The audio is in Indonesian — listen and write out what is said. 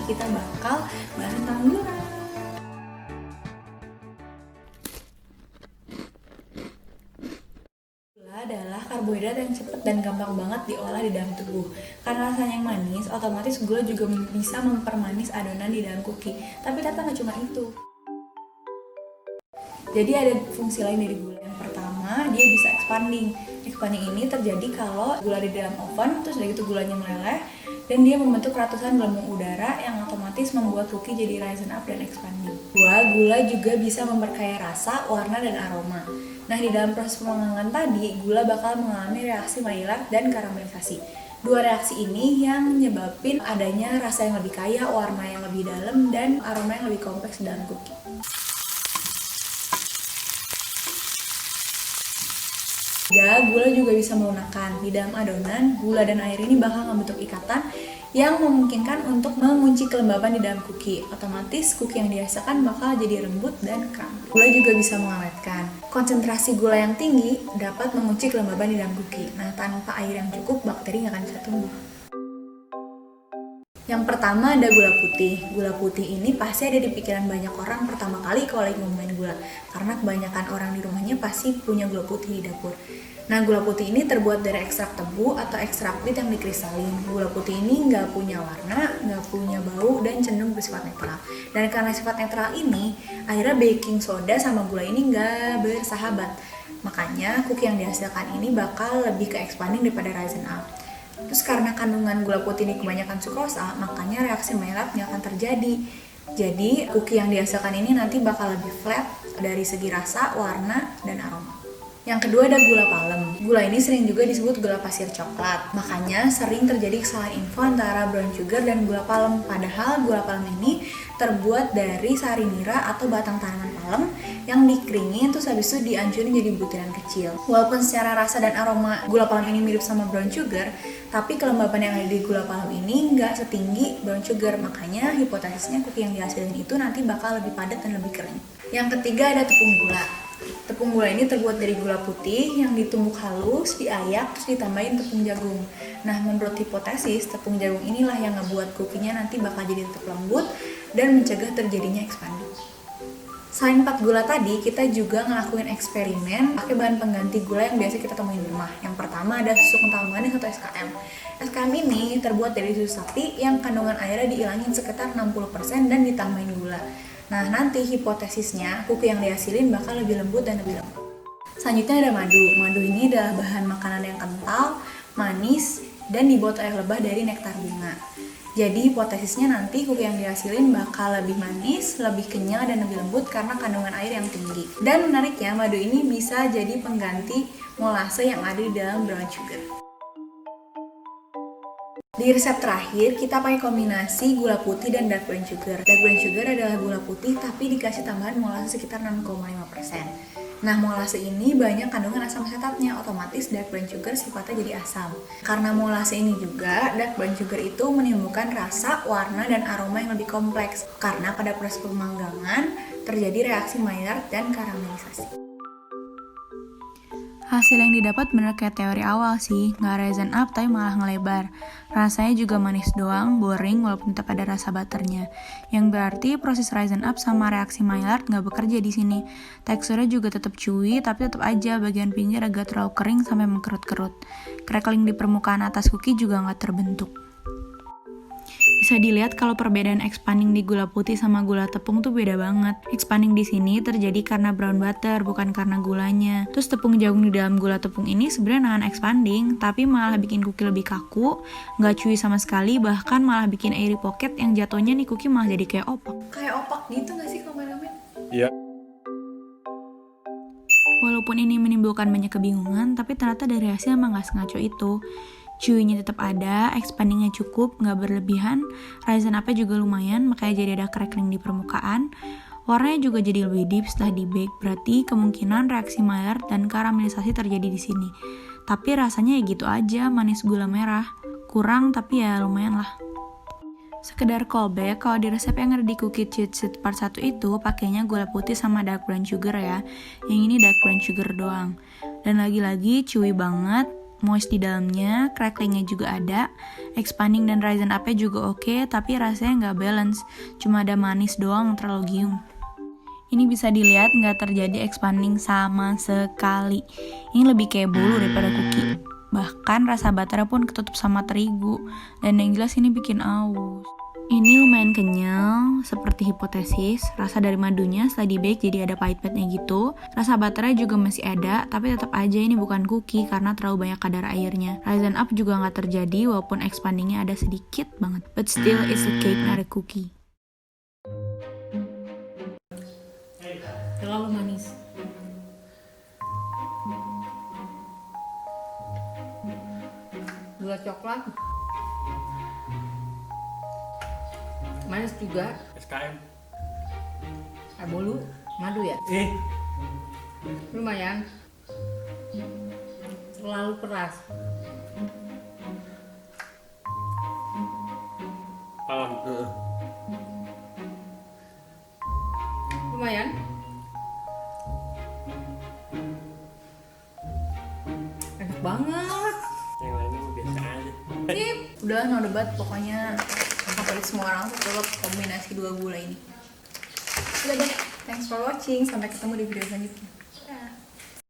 kita bakal bahas tentang gula. Gula adalah karbohidrat yang cepat dan gampang banget diolah di dalam tubuh. Karena rasanya yang manis, otomatis gula juga bisa mempermanis adonan di dalam cookie. Tapi ternyata nggak cuma itu. Jadi ada fungsi lain dari gula. Yang pertama, dia bisa expanding. Expanding ini terjadi kalau gula di dalam oven, terus dari itu gulanya meleleh, dan dia membentuk ratusan gelembung udara yang otomatis membuat cookie jadi raisin up dan expanding. Gula juga bisa memperkaya rasa, warna, dan aroma. Nah, di dalam proses pemanggangan tadi, gula bakal mengalami reaksi Maillard dan karamelisasi. Dua reaksi ini yang menyebabkan adanya rasa yang lebih kaya, warna yang lebih dalam, dan aroma yang lebih kompleks dalam cookie. Gula juga bisa melunakkan. Di dalam adonan, gula dan air ini bakal membentuk ikatan yang memungkinkan untuk mengunci kelembaban di dalam cookie. Otomatis cookie yang dihasilkan bakal jadi lembut dan crumbly. Gula juga bisa mengawetkan. Konsentrasi gula yang tinggi dapat mengunci kelembaban di dalam cookie. Nah, tanpa air yang cukup, bakteri nggak akan bisa tumbuh. Yang pertama ada gula putih. Gula putih ini pasti ada di pikiran banyak orang pertama kali kalau lagi ngomongin gula. Karena kebanyakan orang di rumahnya pasti punya gula putih di dapur. Nah, gula putih ini terbuat dari ekstrak tebu atau ekstrak wheat yang dikristalin. Gula putih ini nggak punya warna, nggak punya bau, dan cenderung bersifat netral. Dan karena sifat netral ini, akhirnya baking soda sama gula ini nggak bersahabat. Makanya cookie yang dihasilkan ini bakal lebih ke expanding daripada raisin up. Terus karena kandungan gula putih ini kebanyakan sukrosa, makanya reaksi Maillard nggak akan terjadi. Jadi cookie yang dihasilkan ini nanti bakal lebih flat dari segi rasa, warna, dan aroma. Yang kedua ada gula palem. Gula ini sering juga disebut gula pasir coklat. Makanya sering terjadi kesalahan info antara brown sugar dan gula palem. Padahal gula palem ini terbuat dari sari nira atau batang tanaman palem yang dikeringin terus habis itu dihancurin jadi butiran kecil. Walaupun secara rasa dan aroma gula palem ini mirip sama brown sugar, tapi kelembaban yang ada di gula palem ini nggak setinggi brown sugar. Makanya hipotesisnya cookie yang dihasilin itu nanti bakal lebih padat dan lebih kering. Yang ketiga ada tepung gula. Tepung gula ini terbuat dari gula putih yang ditumbuk halus, diayak, terus ditambahin tepung jagung. Nah, menurut hipotesis, tepung jagung inilah yang ngebuat cookie-nya nanti bakal jadi tetap lembut dan mencegah terjadinya expanding. Selain 4 gula tadi, kita juga ngelakuin eksperimen pakai bahan pengganti gula yang biasa kita temuin di rumah. Yang pertama ada susu kental manis atau SKM. SKM ini terbuat dari susu sapi yang kandungan airnya dihilangin sekitar 60% dan ditambahin gula. Nah, nanti hipotesisnya cookie yang dihasilin bakal lebih lembut dan lebih lembut. Selanjutnya ada madu. Madu ini adalah bahan makanan yang kental, manis, dan dibuat oleh lebah dari nektar bunga. Jadi hipotesisnya nanti cookie yang dihasilin bakal lebih manis, lebih kenyal, dan lebih lembut karena kandungan air yang tinggi. Dan menariknya, madu ini bisa jadi pengganti molase yang ada di dalam brown sugar. Di resep terakhir, kita pakai kombinasi gula putih dan dark brown sugar. Dark brown sugar adalah gula putih tapi dikasih tambahan molase sekitar 6,5%. Nah, molase ini banyak kandungan asam asetatnya, otomatis dark brown sugar sifatnya jadi asam. Karena molase ini juga, dark brown sugar itu menimbulkan rasa, warna, dan aroma yang lebih kompleks. Karena pada proses pemanggangan, terjadi reaksi Maillard dan karamelisasi. Hasil yang didapat bener kayak teori awal sih, nggak raisin up tapi malah ngelebar. Rasanya juga manis doang, boring walaupun tetap ada rasa butternya. Yang berarti proses raisin up sama reaksi Maillard nggak bekerja di sini. Teksturnya juga tetap chewy, tapi tetap aja bagian pinggir agak terlalu kering sampai mengkerut-kerut. Crackling di permukaan atas cookie juga nggak terbentuk. Bisa dilihat kalau perbedaan expanding di gula putih sama gula tepung tuh beda banget. Expanding di sini terjadi karena brown butter, bukan karena gulanya. Terus tepung jagung di dalam gula tepung ini sebenarnya nahan expanding, tapi malah bikin cookie lebih kaku, nggak chewy sama sekali, bahkan malah bikin airy pocket yang jatuhnya nih cookie malah jadi kayak opak. Kayak opak gitu nggak sih kameramen? Iya. Walaupun ini menimbulkan banyak kebingungan, tapi ternyata dari hasil emang nggak sengaco itu. Chewy-nya tetap ada, expanding-nya cukup, nggak berlebihan, raisin up-nya juga lumayan, makanya jadi ada crackling di permukaan. Warnanya juga jadi lebih deep setelah di-bake, berarti kemungkinan reaksi Maillard dan karamelisasi terjadi di sini. Tapi rasanya ya gitu aja, manis gula merah. Kurang tapi ya lumayan lah. Sekedar callback, kalau di resep yang ada di Cookie Cheat Sheet part 1 itu pakainya gula putih sama dark brown sugar ya. Yang ini dark brown sugar doang. Dan lagi-lagi chewy banget, moist di dalamnya, cracklingnya juga ada, expanding dan rising up-nya juga oke, tapi rasanya nggak balance, cuma ada manis doang terlalu giung. Ini bisa dilihat nggak terjadi expanding sama sekali. Ini lebih kayak bolu daripada cookie. Bahkan rasa butternya pun ketutup sama terigu, dan yang jelas ini bikin aus. Ini lumayan kenyal, seperti hipotesis. Rasa dari madunya setelah di-bake jadi ada pahit-pahitnya gitu. Rasa butternya juga masih ada, tapi tetap aja ini bukan cookie karena terlalu banyak kadar airnya. Rise up juga nggak terjadi walaupun expandingnya ada sedikit banget. But still, it's a cake, not a cookie. Terlalu manis. Gula coklat. Manis juga. SKM. Bolu, madu ya? Lumayan. Terlalu keras. Alam. Lumayan. Enak banget. Yang lainnya biasa aja. Sip, udah no debat pokoknya favorit semua orang tuh tetap kombinasi dua gula ini. Udah deh, thanks for watching, sampai ketemu di video selanjutnya.